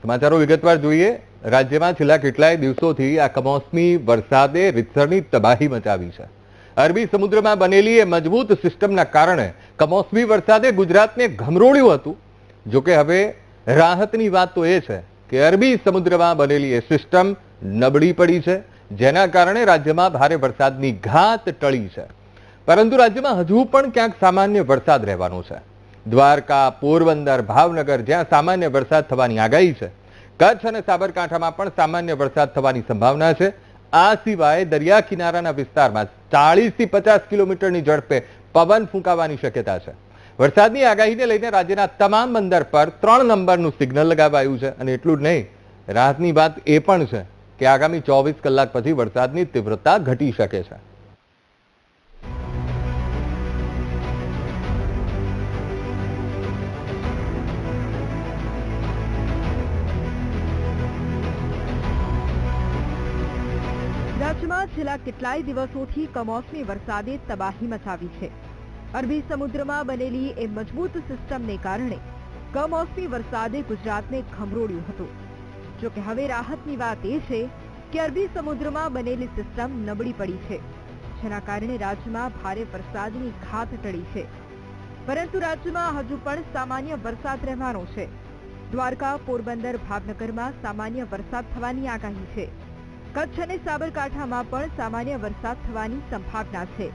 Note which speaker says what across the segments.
Speaker 1: સમાચારો વિગતવાર જોઈએ। રાજ્યમાં છેલ્લા કેટલાય દિવસોથી આ કમોસમી વરસાદે રીતસરની તબાહી મચાવી છે। અરબી સમુદ્રમાં બનેલી એ મજબૂત સિસ્ટમના કારણે કમોસમી વરસાદે ગુજરાતને ઘમરોળ્યું હતું। જો કે હવે રાહતની વાત તો એ છે કે અરબી સમુદ્રમાં બનેલી એ સિસ્ટમ નબળી પડી છે, જેના કારણે રાજ્યમાં ભારે વરસાદની ઘાત ટળી છે। પરંતુ રાજ્યમાં હજુ પણ ક્યાંક સામાન્ય વરસાદ રહેવાનો છે। દ્વારકા, પોરબંદર, ભાવનગર જ્યાં સામાન્ય વરસાદ થવાની આગાહી છે, કચ્છ અને સાબરકાંઠામાં પણ સામાન્ય વરસાદ થવાની સંભાવના છે। આ સિવાય દરિયા કિનારાના વિસ્તારમાં 40 થી 50 કિલોમીટરની ઝડપે પવન ફૂંકાવાની શક્યતા છે। વરસાદની આગાહીને લઈને રાજ્યના તમામ બંદર પર 3 નંબરનું સિગ્નલ લગાવાયું છે। અને એટલું જ નહીં, રાહતની વાત એ પણ છે કે આગામી 24 કલાક પછી વરસાદની તીવ્રતા ઘટી શકે છે।
Speaker 2: રાજ્યમાં છેલ્લા કેટલાય દિવસોથી કમોસમી વરસાદે તબાહી મચાવી છે। અરબી સમુદ્રમાં બનેલી એ મજબૂત સિસ્ટમને કારણે કમોસમી વરસાદે ગુજરાતને ઘમરોળ્યું હતું। જો કે હવે રાહતની વાત એ છે કે અરબી સમુદ્રમાં બનેલી સિસ્ટમ નબળી પડી છે, જેના કારણે રાજ્યમાં ભારે વરસાદની ઘાત ટળી છે। પરંતુ રાજ્યમાં હજુ પણ સામાન્ય વરસાદ રહેવાનો છે। દ્વારકા, પોરબંદર, ભાવનગરમાં સામાન્ય વરસાદ થવાની આગાહી છે। કચ્છ અને સાબરકાંઠામાં પણ સામાન્ય વરસાદ થવાની સંભાવના છે।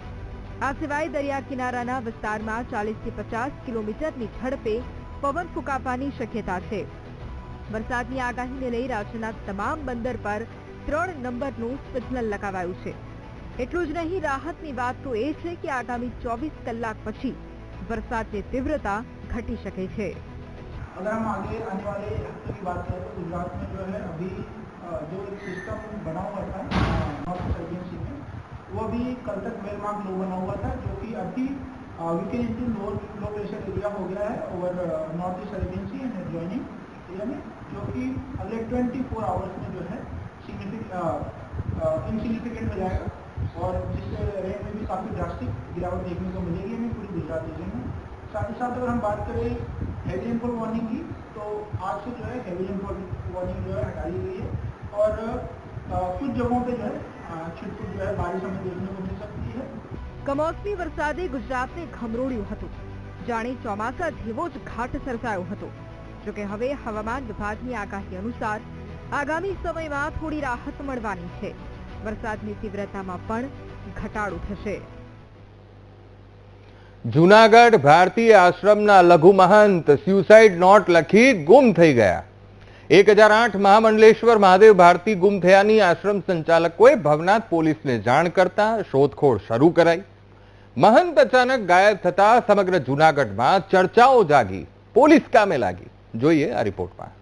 Speaker 2: આ સિવાય દરિયા કિનારાના વિસ્તારમાં 40 થી 50 કિલોમીટરની ઝડપે પવન ફૂંકાવાની શક્યતા છે। વરસાદની આગાહીને લઈ રાજ્યના તમામ બંદર પર 3 નંબરનું સિગ્નલ લગાવાયું છે। એટલું જ નહીં, રાહતની વાત તો એ છે કે આગામી 24 કલાક પછી વરસાદની તીવ્રતા ઘટી શકે છે।
Speaker 3: अगर हम आगे आने वाले हफ्ते की बात करें तो गुजरात में जो है अभी जो एक सिस्टम बना हुआ था नॉर्थ अरेबियन सी में, वो अभी कल तक वेलमार्क लो बना हुआ था, जो कि अभी weakened into low pressure area हो गया है over north east Arabian sea and adjoining area में, जो कि अगले 24 आवर्स में जो है इनसिग्निफिकेंट हो जाएगा और जिससे रेट में भी काफ़ी ड्रास्टिक गिरावट देखने को मिलेगी हमें पूरी गुजरात रीजन में। साथ ही साथ अगर हम बात करें हेवी रेनफॉल वार्निंग की, तो आज से जो है हेवी रेनफॉल वार्निंग जो है हटा दी गई है और कुछ जगहों पे जो है छिटपुट जो है बारिश हमें देखने को मिल सकती है।
Speaker 2: કમોસમી વરસાદે ગુજરાતને ઘમરોળ્યું હતું। જાણે ચોમાસા જેવો જ ઘાટ સર્જાયો હતો। જોકે હવે હવામાન વિભાગની આગાહી અનુસાર આગામી સમયમાં થોડી રાહત મળવાની છે। વરસાદની તીવ્રતામાં પણ ઘટાડો થશે।
Speaker 1: જૂનાગઢ ભારતીય આશ્રમના લઘુ મહંત સ્યુસાઇડ નોટ લખી ગુમ થઈ ગયા। 1008 મહામંડલેશ્વર મહાદેવ ભારતી ગુમ થયાની આશ્રમ સંચાલકોએ ભવનાથ પોલીસને જાણ કરતા શોધખોળ શરૂ કરાઈ। મહંત અચાનક ગાયબ થતા સમગ્ર જૂનાગઢમાં ચર્ચાઓ જાગી। પોલીસ કામે લાગી। જોઈએ આ રિપોર્ટમાં।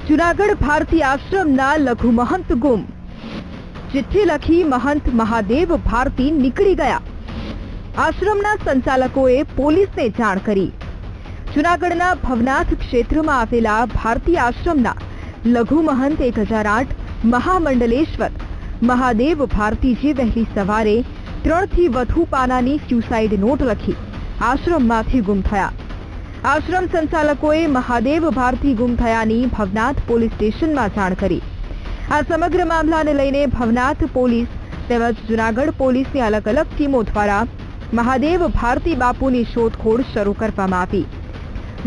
Speaker 2: જૂનાગઢ ભારતી આશ્રમના લઘુ મહંત ગુમ। ચિઠ્ઠી લખી મહંત મહાદેવ ભારતી નીકળી ગયા। આશ્રમના સંચાલકોએ પોલીસને જાણ કરી। જૂનાગઢના ભવનાથ ક્ષેત્રમાં આવેલા ભારતી આશ્રમના લઘુ મહંત 1008 મહામંડલેશ્વર મહાદેવ ભારતીજી વહેલી સવારે 3 થી વધુ પાનાની સ્યુસાઇડ નોટ લખી આશ્રમમાંથી ગુમ થયા। આશ્રમ સંચાલકોએ મહાદેવ ભારતી ગુમ થયાની ભવનાથ પોલીસ સ્ટેશનમાં જાણ કરી। આ સમગ્ર મામલાને લઈને ભવનાથ પોલીસ તેમજ જૂનાગઢ પોલીસની અલગ અલગ ટીમો દ્વારા મહાદેવ ભારતી બાપુની શોધખોળ શરૂ કરવામાં આવી।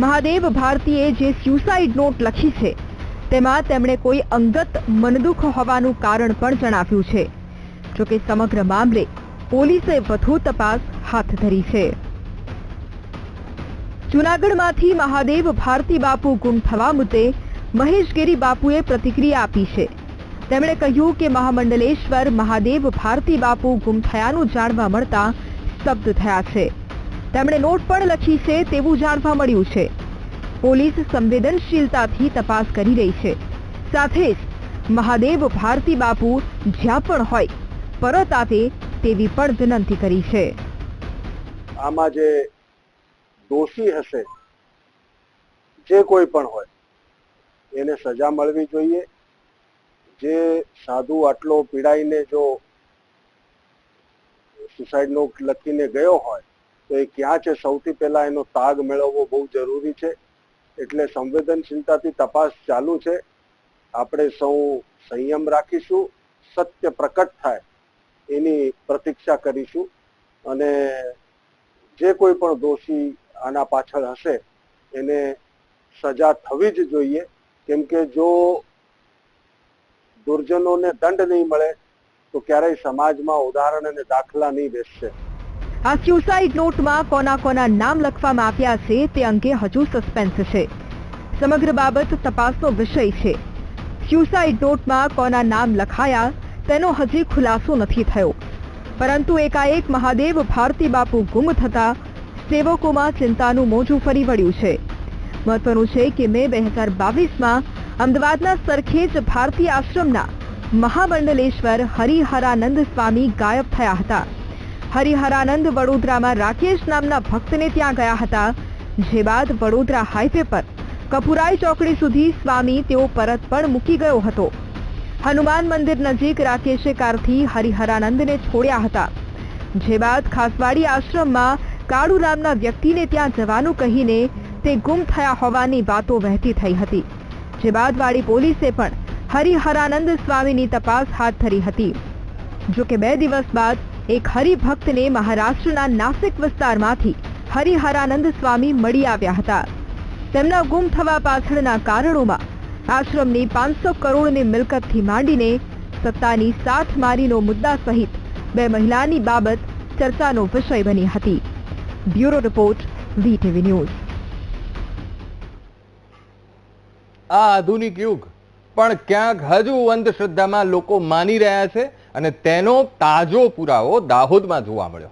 Speaker 2: મહાદેવ ભારતીએ જે સ્યુસાઇડ નોટ લખી છે તેમાં તેમણે કોઈ અંગત મનદુખ હોવાનું કારણ પણ જણાવ્યું છે। જોકે સમગ્ર મામલે પોલીસે વધુ તપાસ હાથ ધરી છે। જૂનાગઢમાંથી મહાદેવ ભારતી બાપુ ગુમ થવા મુદ્દે મહેશગીરી બાપુએ પ્રતિક્રિયા આપી છે। તેમણે કહ્યું કે મહામંડલેશ્વર મહાદેવ ભારતી બાપુ ગુમ થયાનું જાણવા મળતા સ્તબ્ધ થયા છે। તેમણે નોટ પણ લખી છે તેવું જાણવા મળ્યું છે। પોલીસ સંવેદનશીલતાથી તપાસ કરી રહી છે। સાથે જ મહાદેવ ભારતી બાપુ જ્યાં પણ હોય પરત આવે તેવી પણ વિનંતી કરી છે।
Speaker 4: આમાં જે दोषी हशे जे कोई पण होय एने सजा मळवी जोईए। જે સાધુ આટલો પીડાઈને જો સુસાઇડ નોટ લખીને ગયો હોય તો એ ક્યાં છે, સૌથી પહેલા એનો તાગ મેળવવો બહુ જરૂરી છે. એટલે સંવેદનશીલતાથી તપાસ ચાલુ છે. આપણે સૌ સંયમ રાખીશું, સત્ય પ્રકટ થાય એની પ્રતીક્ષા કરીશું અને જે કોઈ પણ દોષી આના પાછળ હશે એને સજા થવી જ જોઈએ. કેમ કે જો દુર્જનોને દંડ નહીં મળે તો ક્યારેય સમાજમાં ઉદાહરણ અને દાખલા નહીં બેસશે.
Speaker 2: આ સ્યુસાઇડ નોટમાં કોના કોના નામ લખવામાં આવ્યા છે તે અંગે હજુ સસ્પેન્સ છે. સમગ્ર બાબત તપાસનો વિષય છે. સ્યુસાઇડ નોટમાં કોના નામ લખાયા તેનો હજી ખુલાસો નથી થયો, પરંતુ એકાએક મહાદેવ ભારતી બાપુ ગુમ થતા સેવકોમાં ચિંતાનું મોજું ફરી વળ્યું છે. મહત્વનું છે કે મે 2022માં અમદાવાદના સરખેજ ભારતી આશ્રમના મહામંડલેશ્વર હરિહરાનંદ સ્વામી ગાયબ થયા હતા. હરિહરાનંદ વડોદરામાં રાકેશ નામના ભક્તને ત્યાં ગયા હતા, જે બાદ વડોદરા હાઈવે પર કપુરાઈ ચોકડી સુધી સ્વામી તેઓ પરત પણ મૂકી ગયો હતો. હનુમાન મંદિર નજીક રાકેશે કારથી હરિહરાનંદને છોડ્યા હતા, જે બાદ ખાસવાડી આશ્રમમાં કાળુ નામના વ્યક્તિને ત્યાં જવાનું કહીને તે ગુમ થયા હોવાની વાતો વહેતી થઈ હતી. જે બાદ વાડી પોલીસે પણ હરિહરાનંદ સ્વામીની તપાસ હાથ ધરી હતી. જો કે 2 દિવસ બાદ એક હરિભક્તને મહારાષ્ટ્રના નાસિક વિસ્તારમાંથી હરિહરાનંદ સ્વામી મળી આવ્યા હતા. તેમના ગુમ થવા પાછળના કારણોમાં આશ્રમની 500 કરોડની મિલકતથી માંડીને સત્તાની સાથ મારીનો મુદ્દા સહિત 2 મહિલાની બાબત ચર્ચાનો વિષય બની હતી. Bureau report, VTV news.
Speaker 1: આ આધુનિક યુગ પણ ક્યાંક હજુ અંધશ્રદ્ધામાં લોકો માની રહ્યા છે અને તેનો તાજો પુરાવો દાહોદમાં જોવા મળ્યો.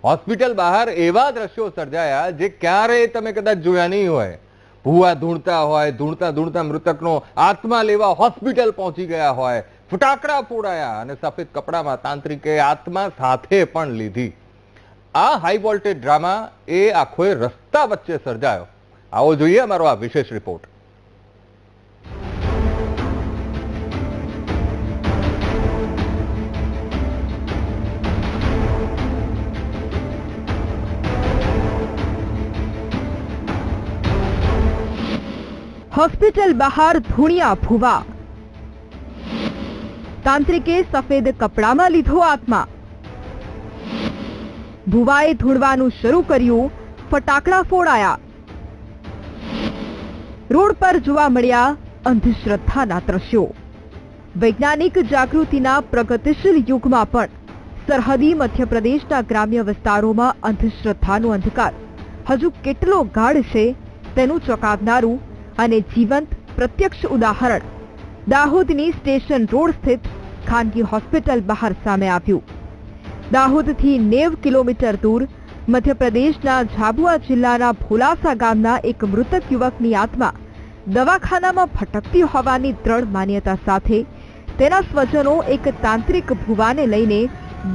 Speaker 1: હોસ્પિટલ બહાર એવા દ્રશ્યો સર્જાયા જે ક્યારેય તમે કદાચ જોયા નહીં હોય. ભૂવા ધૂણતા હોય, ધૂણતા ધૂણતા મૃતકનો આત્મા લેવા હોસ્પિટલ પહોંચી ગયા હોય, ફટાકડા ફોડાયા અને સફેદ કપડામાં તાંત્રિકે આત્મા સાથે પણ લીધી. આ હાઈ વોલ્ટેજ ડ્રામા એ આખો રસ્તા વચ્ચે સર્જાયો. આવો જોઈએ અમારો આ વિશેષ રિપોર્ટ.
Speaker 2: હોસ્પિટલ બહાર ધૂણિયા ભૂવા, તાંત્રિકે સફેદ કપડામાં લીધો આત્મા. ભૂવાએ ધૂણવાનું શરૂ કર્યું, ફટાકડા ફોડાયા. રોડ પર જોવા મળ્યા અંધશ્રદ્ધાના દ્રશ્યો. વૈજ્ઞાનિક જાગૃતિના પ્રગતિશીલ યુગમાં પણ સરહદી મધ્યપ્રદેશના ગ્રામ્ય વિસ્તારોમાં અંધશ્રદ્ધાનો અંધકાર હજુ કેટલો ગાઢ છે તેનું ચોંકાવનારું અને જીવંત પ્રત્યક્ષ ઉદાહરણ દાહોદની સ્ટેશન રોડ સ્થિત ખાનગી હોસ્પિટલ બહાર સામે આવ્યું. દાહોદથી 90 કિલોમીટર દૂર મધ્યપ્રદેશના ઝાબુઆ જિલ્લાના ભોલાસા ગામના એક મૃતક યુવકની આત્મા દવાખાનામાં ભટકતી હોવાની દ્રઢ માન્યતા સાથે તેના સ્વજનો એક તાંત્રિક ભુવાને લઈને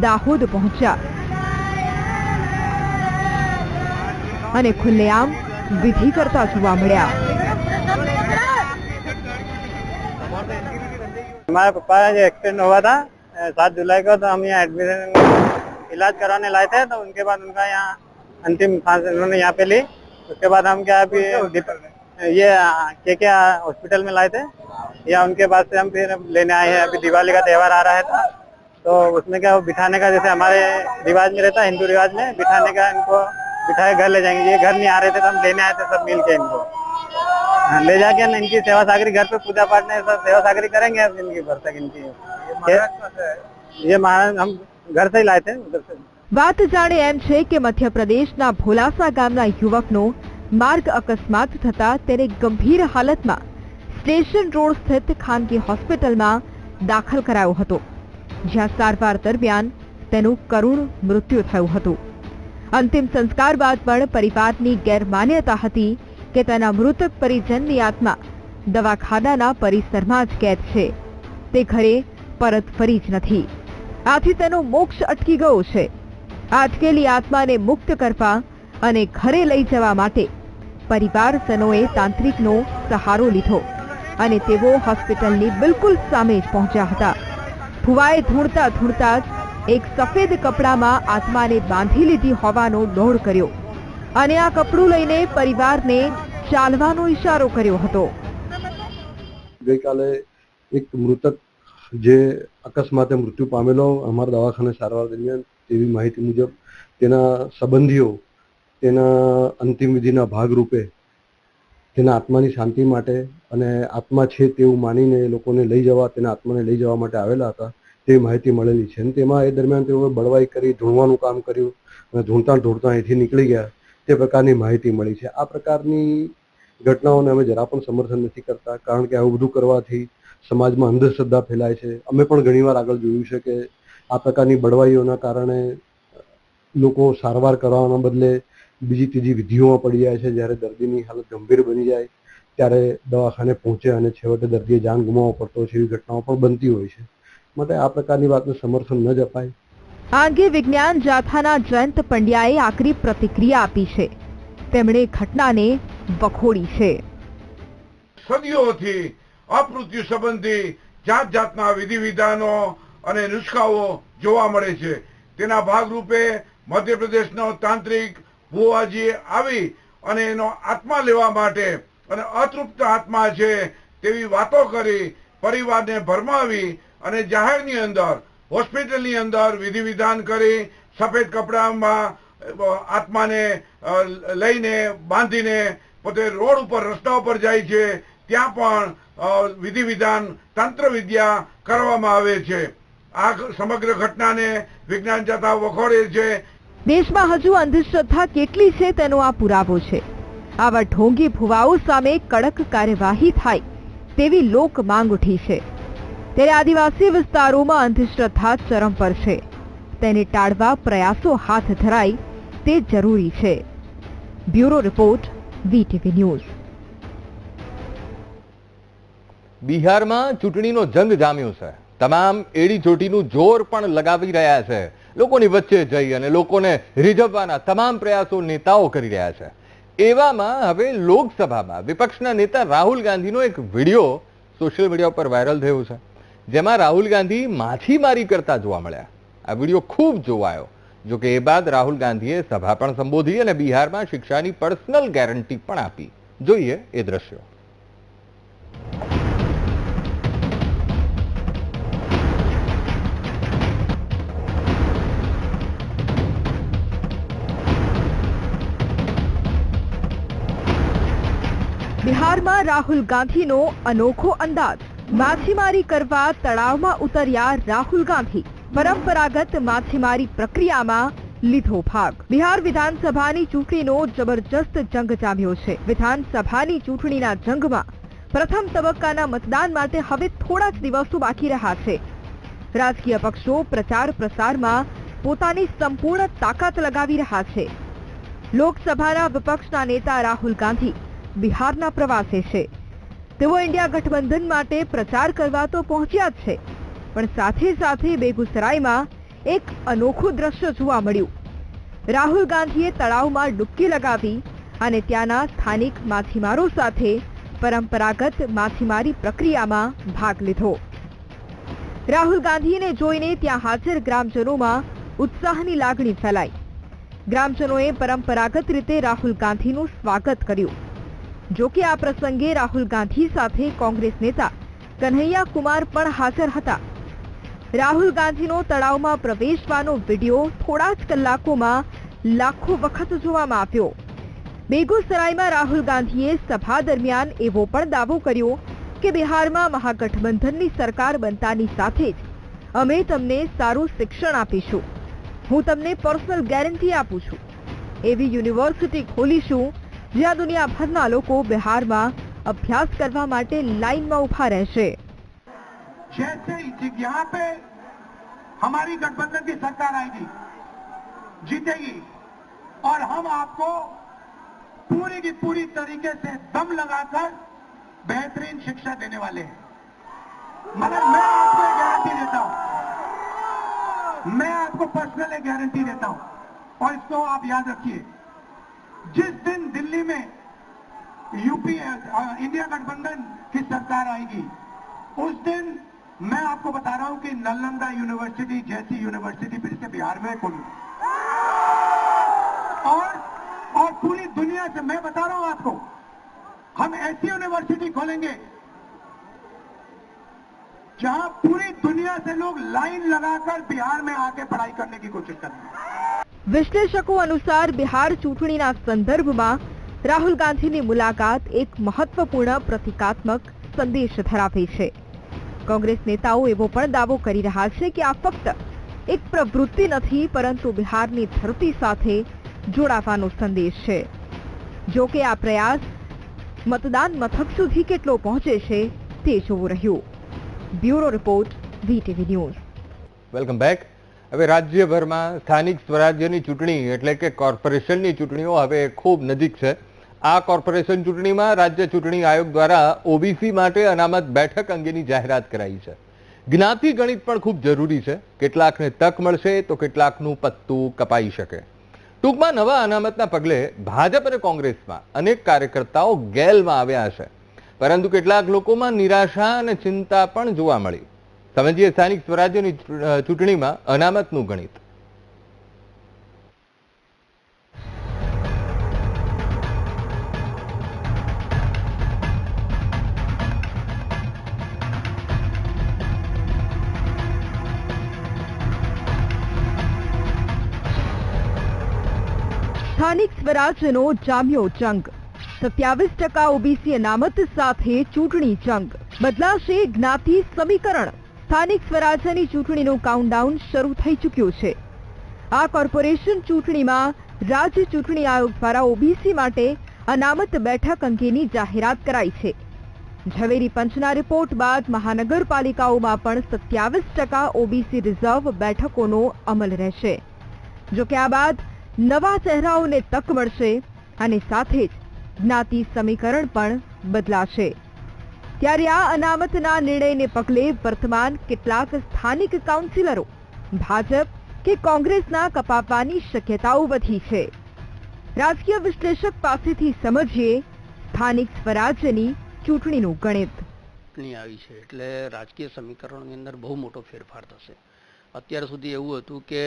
Speaker 2: દાહોદ પહોંચ્યા અને ખુલ્લેઆમ વિધિ કરતા જોવા મળ્યા.
Speaker 5: हमारे पापा का जो एक्सीडेंट हुआ था 7 जुलाई को, तो हम यहाँ एडमिशन इलाज कराने लाए थे. तो उनके बाद उनका यहाँ अंतिम सांस उन्होंने यहाँ पे ली. उसके बाद हम क्या अभी ये क्या हॉस्पिटल में लाए थे, या उनके बाद से हम फिर लेने आए हैं. अभी दिवाली का त्यौहार आ रहा था, तो उसमें क्या बिठाने का, जैसे हमारे रिवाज में रहता है, हिंदू रिवाज में बिठाने का, इनको बिठाए घर ले जाएंगे. ये घर नहीं आ रहे थे तो हम लेने आए थे सब मिल के. इनको ले जाके इनकी सेवा सागरी घर पे पूजा पाठ में सब सेवा सागरी करेंगे अब जिंदगी भर तक इनकी. ये महाराज हम घर से ही लाए थे उधर से.
Speaker 2: વાત જાણે એમ છે કે મધ્યપ્રદેશના ભોલાસા ગામના યુવકનો માર્ગ અકસ્માત થતા તેને ગંભીર હાલતમાં સ્ટેશન રોડ સ્થિત ખાનગી હોસ્પિટલમાં દાખલ કરાયો હતો, જ્યાં સારવાર દરમિયાન તેનું કરુણ મૃત્યુ થયું હતું. અંતિમ સંસ્કાર બાદ પણ પરિવારની ગેરમાન્યતા હતી કે તેના મૃતક પરિજનની આત્મા દવાખાનાના પરિસરમાં જ કેદ છે, તે ઘરે પરત ફરી જ નથી. આથી તેનો મોક્ષ અટકી ગયો છે. અટકેલી આત્માને મુક્ત કરવા અને ઘરે લઈ જવા માટે પરિવારજનોએ તાંત્રિકનો સહારો લીધો. અને તેઓ હોસ્પિટલની બિલકુલ સામે જ પહોંચ્યા હતા. ભુવાએ ધૂણતા ધૂણતા જ એક સફેદ કપડામાં આત્માને બાંધી લીધી હોવાનો ડોળ કર્યો અને આ કપડું લઈને પરિવારને ચાલવાનો ઈશારો કર્યો હતો.
Speaker 6: ગઈકાલે એક મૃતક જે અકસ્માતે મૃત્યુ પામેલો અમારા દવાખાને સારવાર દરમિયાન તેવી માહિતી મુજબ તેના સંબંધીઓ તેના અંતિમ વિધિના ભાગરૂપે તેના આત્માની શાંતિ માટે અને આત્મા છે તેવું માનીને એ લોકોને લઈ જવા તેના આત્માને લઈ જવા માટે આવેલા હતા તેવી માહિતી મળેલી છે. અને તેમાં એ દરમિયાન તેઓએ બળવાઈ કરી ધૂણવાનું કામ કર્યું અને ધૂણતા ધૂણતા અહીંથી નીકળી ગયા તે પ્રકારની માહિતી મળી છે. આ પ્રકારની ઘટનાઓને અમે જરા પણ સમર્થન નથી કરતા, કારણ કે આવું બધું કરવાથી સમાજમાં અંધશ્રદ્ધા ફેલાય છે. અમે પણ ઘણીવાર આગળ જોયું છે કે આ પ્રકારની બળવાઈઓના કારણે લોકો સારવાર કરવાના બદલે બીજી ત્રીજી વિધિઓમાં પડી જાય છે. જ્યારે દર્દીની હાલત ગંભીર બની જાય ત્યારે દવાખાને પહોંચે અને છેવટે દર્દીએ જાન ગુમાવવો પડતો હોય છે. એવી ઘટનાઓ પણ બનતી હોય છે. માટે આ પ્રકારની વાતને સમર્થન ન જ અપાય.
Speaker 2: આ અંગે વિજ્ઞાન જાથાના જયંત પંડ્યાએ આકરી પ્રતિક્રિયા આપી છે. તેમણે ઘટનાને વખોડી છે.
Speaker 7: સદીઓથી અપમૃત્યુ સંબંધી જાત જાતના વિધિ વિધાનો અને નુસ્ખાઓ જોવા મળે છે. તેના ભાગરૂપે મધ્યપ્રદેશનો તાંત્રિક ભુવાજી આવી અને એનો આત્મા લેવા માટે અને અતૃપ્ત આત્મા છે તેવી વાતો કરી પરિવારને ભરમાવી અને જાહેરની અંદર હોસ્પિટલની અંદર વિધિ વિધાન કરી સફેદ કપડામાં આત્માને લઈને બાંધીને પોતે રોડ ઉપર રસ્તા ઉપર જાય છે. ત્યાં પણ વિધિ વિધાન તંત્ર વિદ્યા કરવામાં આવે છે. આ સમગ્ર ઘટનાને વિજ્ઞાન જાથા વખોડે છે.
Speaker 2: દેશમાં હજુ અંધશ્રદ્ધા કેટલી છે તેનો આ પુરાવો છે. આવા ઢોંગી ભુવાઓ સામે કડક કાર્યવાહી થાય તેવી લોક માંગ ઉઠી છે. ત્યારે આદિવાસી વિસ્તારોમાં અંધશ્રદ્ધા ચરમ પર છે. તેને ટાળવા પ્રયાસો હાથ ધરાય તે જરૂરી છે. Bureau report, VTV news.
Speaker 1: બિહારમાં ચૂંટણીનો જંગ જામ્યો છે. તમામ એડી ચોટીનું જોર પણ લગાવી રહ્યા છે. લોકોની વચ્ચે જઈ અને લોકોને રીઝવવાના તમામ પ્રયાસો નેતાઓ કરી રહ્યા છે. એવામાં હવે લોકસભામાં વિપક્ષના નેતા રાહુલ ગાંધીનો એક વિડીયો સોશિયલ મીડિયા પર વાયરલ થયો છે, જેમાં રાહુલ ગાંધી માછીમારી કરતા જોવા મળ્યા. આ વિડીયો ખૂબ જોવાયો. જોકે એ બાદ રાહુલ ગાંધીએ સભા પણ સંબોધી અને બિહારમાં શિક્ષાની પર્સનલ ગેરંટી પણ આપી. જોઈએ એ દ્રશ્યો.
Speaker 2: બિહારમાં રાહુલ ગાંધીનો અનોખો અંદાજ. માછીમારી કરવા તળાવમાં ઉતર્યા રાહુલ ગાંધી. પરંપરાગત માછીમારી પ્રક્રિયામાં લીધો ભાગ. બિહાર વિધાનસભાની ચૂંટણીનો જબરજસ્ત જંગ જામ્યો છે. વિધાનસભાની ચૂંટણીના જંગમાં પ્રથમ તબક્કાના મતદાન માટે હવે થોડા જ દિવસો બાકી રહ્યા છે. રાજકીય પક્ષો પ્રચાર પ્રસારમાં પોતાની સંપૂર્ણ તાકાત લગાવી રહ્યા છે. લોકસભાના વિપક્ષના નેતા રાહુલ ગાંધી બિહારના પ્રવાસે છે. તેઓ ઇન્ડિયા ગઠબંધન માટે પ્રચાર કરવા તો પહોંચ્યા જ છે, પણ સાથે સાથે બેગુસરાયમાં એક અનોખું દ્રશ્ય જોવા મળ્યું. રાહુલ ગાંધીએ તળાવમાં ડૂબકી લગાવી અને ત્યાંના સ્થાનિક માછીમારો સાથે પરંપરાગત માછીમારી પ્રક્રિયામાં ભાગ લીધો. રાહુલ ગાંધીને જોઈને ત્યાં હાજર ગ્રામજનોમાં ઉત્સાહની લાગણી ફેલાઈ. ગ્રામજનોએ પરંપરાગત રીતે રાહુલ ગાંધીનું સ્વાગત કર્યું. જો કે આ પ્રસંગે રાહુલ ગાંધી સાથે કોંગ્રેસ નેતા કન્હૈયા કુમાર પણ હાજર હતા. રાહુલ ગાંધીનો તળાવમાં પ્રવેશવાનો વિડીયો થોડા જ કલાકોમાં લાખો વખત જોવામાં આવ્યો. બેગુસરાયમાં રાહુલ ગાંધીએ સભા દરમિયાન એવો પણ દાવો કર્યો કે બિહારમાં મહાગઠબંધનની સરકાર બનતાની સાથે જ અમે તમને સારું શિક્ષણ આપીશું. હું તમને પર્સનલ ગેરંટી આપું છું. એવી યુનિવર્સિટી ખોલીશું જ્યાં દુનિયાભરના લોકો બિહારમાં અભ્યાસ કરવા માટે લાઈનમાં ઉભા રહેશે.
Speaker 3: जैसे यहाँ पे हमारी गठबंधन की सरकार आएगी, जीतेगी और हम आपको पूरी की पूरी तरीके से दम लगाकर बेहतरीन शिक्षा देने वाले हैं. मगर मैं आपको एक गारंटी देता हूं, मैं आपको पर्सनल एक गारंटी देता हूं और इसको आप याद रखिए. जिस दिन दिल्ली में यूपी इंडिया गठबंधन की सरकार आएगी, उस दिन मैं आपको बता रहा हूं कि नालंदा यूनिवर्सिटी जैसी यूनिवर्सिटी फिर से बिहार में खुली और पूरी दुनिया से मैं बता रहा हूं आपको, हम ऐसी यूनिवर्सिटी खोलेंगे जहां पूरी दुनिया से लोग लाइन लगाकर बिहार में आके पढ़ाई करने की कोशिश करेंगे।
Speaker 2: विश्लेषकों अनुसार बिहार चूंटણીના સંદર્ભમાં રાહુલ ગાંધીની મુલાકાત એક મહત્વપૂર્ણ પ્રતિકાત્મક સંદેશ ધરાવે છે. કોંગ્રેસ નેતાઓ એવો પણ દાવો કરી રહ્યા છે કે આ ફક્ત એક પ્રવૃત્તિ નથી, પરંતુ બિહારની ધરતી સાથે જોડાવાનો સંદેશ છે. જો કે આ પ્રયાસ મતદાન મથક સુધી કેટલો પહોંચે છે તે જોવું રહ્યું. Bureau report, VTV news.
Speaker 1: Welcome back. હવે રાજ્યભરમાં સ્થાનિક સ્વરાજ્યની ચૂંટણી એટલે કે કોર્પોરેશનની ચૂંટણીઓ હવે ખૂબ નજીક છે. આ કોર્પોરેશન ચૂંટણીમાં રાજ્ય ચૂંટણી આયોગ દ્વારા ઓબીસી માટે અનામત બેઠક અંગેની જાહેરાત કરાઈ છે. જ્ઞાતિ ગણિત પણ ખૂબ જરૂરી છે. કેટલાકને તક મળશે તો કેટલાકનું પત્તું કપાઈ શકે. ટૂંકમાં નવા અનામતના પગલે ભાજપ અને કોંગ્રેસમાં અનેક કાર્યકર્તાઓ ગેલમાં આવ્યા છે, પરંતુ કેટલાક લોકોમાં નિરાશા અને ચિંતા પણ જોવા મળી. સમજીએ સ્થાનિક સ્વરાજ્યની ચૂંટણીમાં અનામતનું ગણિત.
Speaker 2: સ્થાનિક સ્વરાજ્યનો જામ્યો જંગ. 27% ઓબીસી અનામત સાથે ચૂંટણી જંગ. બદલાશે જ્ઞાતિ સમીકરણ. સ્થાનિક સ્વરાજ્યની ચૂંટણીનું કાઉન્ટડાઉન શરૂ થઈ ચૂક્યું છે. આ કોર્પોરેશન ચૂંટણીમાં રાજ્ય ચૂંટણી આયોગ દ્વારા ઓબીસી માટે અનામત બેઠક અંગેની જાહેરાત કરાઈ છે. ઝવેરી પંચના રિપોર્ટ બાદ મહાનગરપાલિકાઓમાં પણ 27% ઓબીસી રિઝર્વ બેઠકોનો અમલ રહેશે. જો કે આ બાદ નવા ચહેરાઓને તક મળશે અને સાથે જ જ્ઞાતિ સમીકરણ પણ બદલાશે. ત્યારે આ અનામતના નિર્ણયને પગલે વર્તમાન કેટલાક સ્થાનિક કાઉન્સિલરો ભાજપ કે કોંગ્રેસના કપાવવાની શક્યતાઓ વધી છે. રાજકીય વિશ્લેષક પાસેથી સમજીએ સ્થાનિક સ્વરાજ્યની ચૂંટણીનું ગણિત.
Speaker 8: આવી છે એટલે રાજકીય સમીકરણોની અંદર બહુ મોટો ફેરફાર થશે. અત્યાર સુધી એવું હતું કે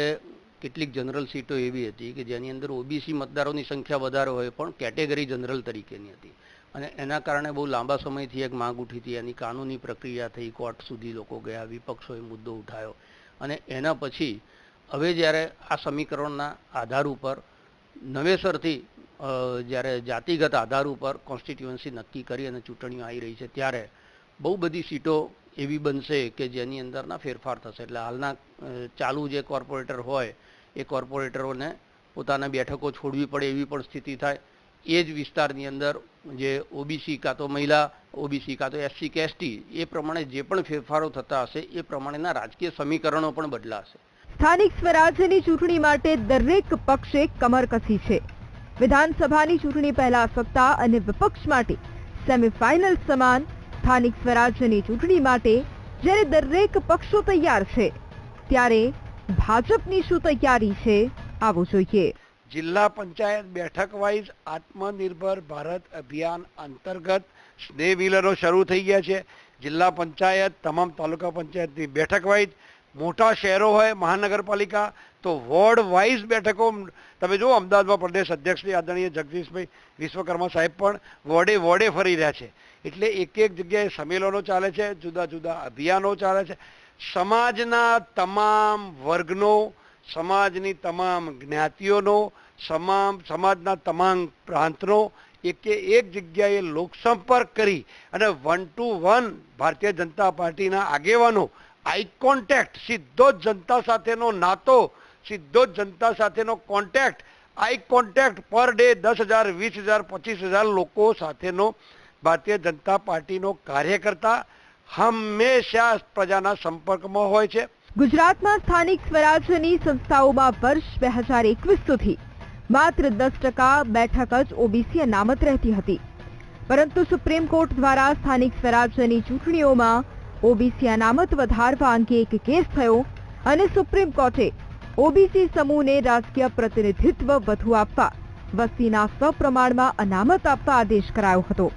Speaker 8: કેટલીક જનરલ સીટો એવી હતી કે જેની અંદર ઓબીસી મતદારોની સંખ્યા વધારે હોય પણ કેટેગરી જનરલ તરીકેની હતી અને એના કારણે બહુ લાંબા સમયથી એક માંગ ઉઠી હતી. એની કાનૂની પ્રક્રિયા થઈ, કોર્ટ સુધી લોકો ગયા, વિપક્ષોએ મુદ્દો ઉઠાવ્યો અને એના પછી હવે જ્યારે આ સમીકરણના આધાર ઉપર નવેસરથી જ્યારે જાતિગત આધાર ઉપર કોન્સ્ટિટ્યુઅન્સી નક્કી કરી અને ચૂંટણીઓ આવી રહી છે ત્યારે બહુ બધી સીટો એવી બનશે કે જેની અંદરના ફેરફાર થશે. એટલે હાલના ચાલુ જે કોર્પોરેટર હોય એ કોર્પોરેટરોને પોતાના બેઠકો છોડવી પડે એવી પણ સ્થિતિ થાય. એ જ વિસ્તારની અંદર જે ઓબીસી કાં તો મહિલા ઓબીસી કાં તો એસસી કે એસટી એ પ્રમાણે જે પણ ફેરફારો થતા હશે એ પ્રમાણેના રાજકીય સમીકરણો પણ બદલાશે.
Speaker 2: સ્થાનિક સ્વરાજ્યની ચૂંટણી માટે દરેક પક્ષે કમર કસી છે. વિધાનસભાની ચૂંટણી પહેલા સત્તા અને વિપક્ષ માટે સેમીફાઇનલ સમાન. સ્થાનિક સ્વરાજ્યની ચૂંટણી માટે જ્યારે દરેક પક્ષો તૈયાર છે ત્યારે ભાજપની શું તૈયારી છે આવો જોઈએ.
Speaker 9: જિલ્લા પંચાયત બેઠક વાઇઝ આત્મનિર્ભર ભારત અભિયાન અંતર્ગત સ્નેહ મિલનો શરૂ થઈ ગયા છે. જિલ્લા પંચાયત તમામ તાલુકા પંચાયતની બેઠક વાઇઝ, મોટા શહેરો હોય મહાનગરપાલિકા તો વોર્ડ વાઇઝ બેઠકો. તમે જુઓ અમદાવાદમાં પ્રદેશ અધ્યક્ષ આદરણીય જગદીશભાઈ વિશ્વકર્મા સાહેબ પણ વોર્ડે ફરી રહ્યા છે. એટલે એક એક જગ્યાએ સંમેલનો ચાલે છે, જુદા જુદા અભિયાનો ચાલે છે. સમાજના તમામ વર્ગનો, સમાજની તમામ જ્ઞાતિઓનો, સમાજના તમામ પ્રાંતનો એક જગ્યાએ લોકસંપર્ક કરી અને 1 to 1 ભારતીય જનતા પાર્ટીના આગેવાનો આઈ કોન્ટેક્ટ, સીધો જ જનતા સાથેનો નાતો, સીધો જ જનતા સાથેનો contact, eye contact per day 10,000, 20,000, 25,000 લોકો સાથેનો ભારતીય જનતા પાર્ટીનો કાર્યકર્તા હંમેશા પ્રજાના સંપર્કમાં હોય છે.
Speaker 2: ગુજરાતમાં સ્થાનિક સ્વરાજ્યની સંસ્થાઓમાં વર્ષ 2021 સુધી માત્ર 10% બેઠક જ ઓબીસી અનામત રહેતી હતી, પરંતુ સુપ્રીમ કોર્ટ દ્વારા સ્થાનિક સ્વરાજ્યની ચૂંટણીઓમાં ઓબીસી અનામત વધારવા અંગે એક કેસ થયો અને સુપ્રીમ કોર્ટે ઓબીસી સમૂહને રાજકીય પ્રતિનિધિત્વ વધુ આપવા, વસ્તીના સપ્રમાણમાં અનામત આપવા આદેશ કરાયો હતો.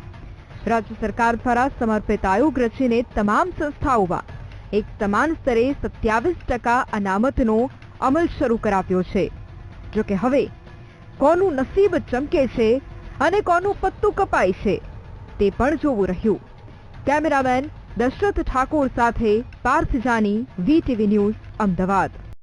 Speaker 2: રાજ્ય સરકાર દ્વારા સમર્પિત આયોગ રચીને તમામ સંસ્થાઓમાં એક સમાન સ્તરે 27% અનામતનો અમલ શરૂ કરાવ્યો છે. જોકે હવે કોનું નસીબ ચમકે છે અને કોનું પત્તું કપાય છે તે પણ જોવું રહ્યું. કેમેરામેન દશરથ ઠાકોર સાથે પાર્થ જાની, VTV ન્યૂઝ, અમદાવાદ.